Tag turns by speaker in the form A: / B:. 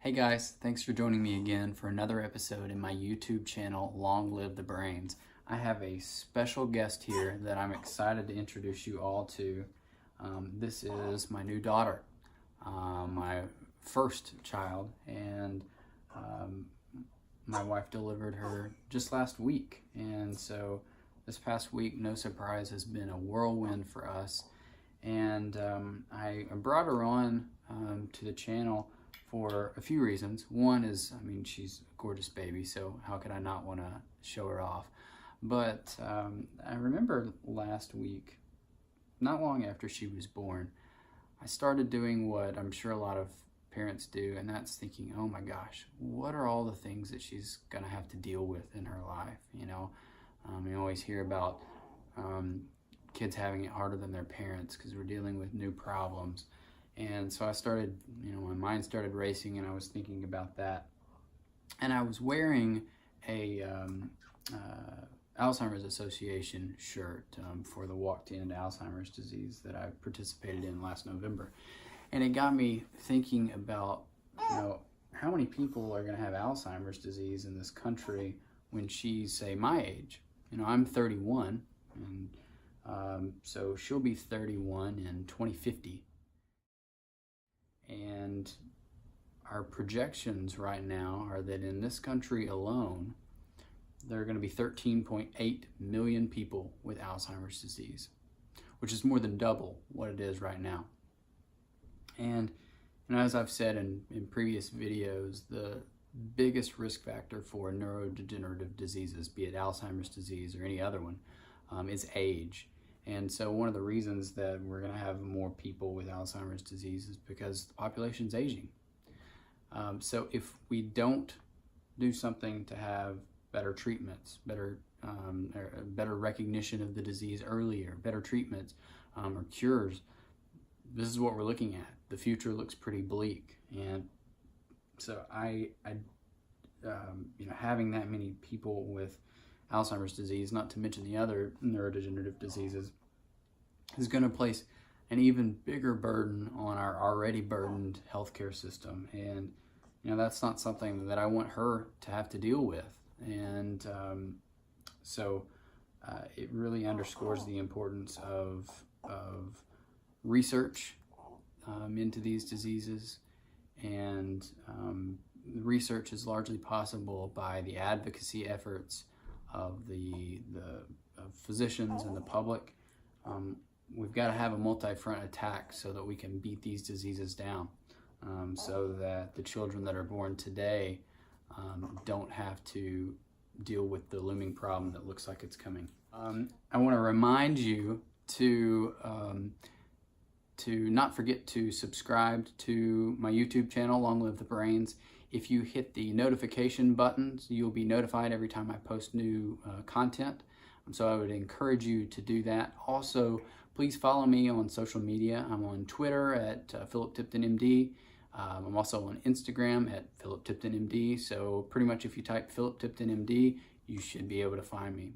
A: Hey guys, thanks for joining me again for another episode in my YouTube channel, Long Live the Brains. I have a special guest here that I'm excited to introduce you all to. This is my new daughter, my first child, and my wife delivered her just last week. And so this past week, no surprise, has been a whirlwind for us. And I brought her on to the channel for a few reasons. One is, she's a gorgeous baby, so how could I not want to show her off? But I remember last week, not long after she was born, I started doing what I'm sure a lot of parents do, and that's thinking, oh my gosh, what are all the things that she's gonna have to deal with in her life? You always hear about kids having it harder than their parents because we're dealing with new problems. And so I started, my mind started racing, and I was thinking about that. And I was wearing a Alzheimer's Association shirt for the Walk to End Alzheimer's Disease that I participated in last November. And it got me thinking about, how many people are going to have Alzheimer's disease in this country when she's, say, my age. I'm 31, and so she'll be 31 in 2050. And our projections right now are that in this country alone, there are going to be 13.8 million people with Alzheimer's disease, which is more than double what it is right now. And as I've said in previous videos, the biggest risk factor for neurodegenerative diseases, be it Alzheimer's disease or any other one, is age. And so one of the reasons that we're going to have more people with Alzheimer's disease is because the population's aging. So if we don't do something to have better treatments, better recognition of the disease earlier, better treatments or cures, this is what we're looking at. The future looks pretty bleak. And so having that many people with Alzheimer's disease, not to mention the other neurodegenerative diseases, is going to place an even bigger burden on our already burdened healthcare system. And that's not something that I want her to have to deal with. And so it really underscores the importance of research into these diseases. And research is largely possible by the advocacy efforts of the physicians and the public. We've got to have a multi-front attack so that we can beat these diseases down, so that the children that are born today don't have to deal with the looming problem that looks like it's coming. I want to remind you to not forget to subscribe to my YouTube channel, Long Live the Brains. If you hit the notification buttons, you'll be notified every time I post new content. So I would encourage you to do that. Also, please follow me on social media. I'm on Twitter at Philip Tipton MD. I'm also on Instagram at Philip Tipton MD. So pretty much if you type Philip Tipton MD, you should be able to find me.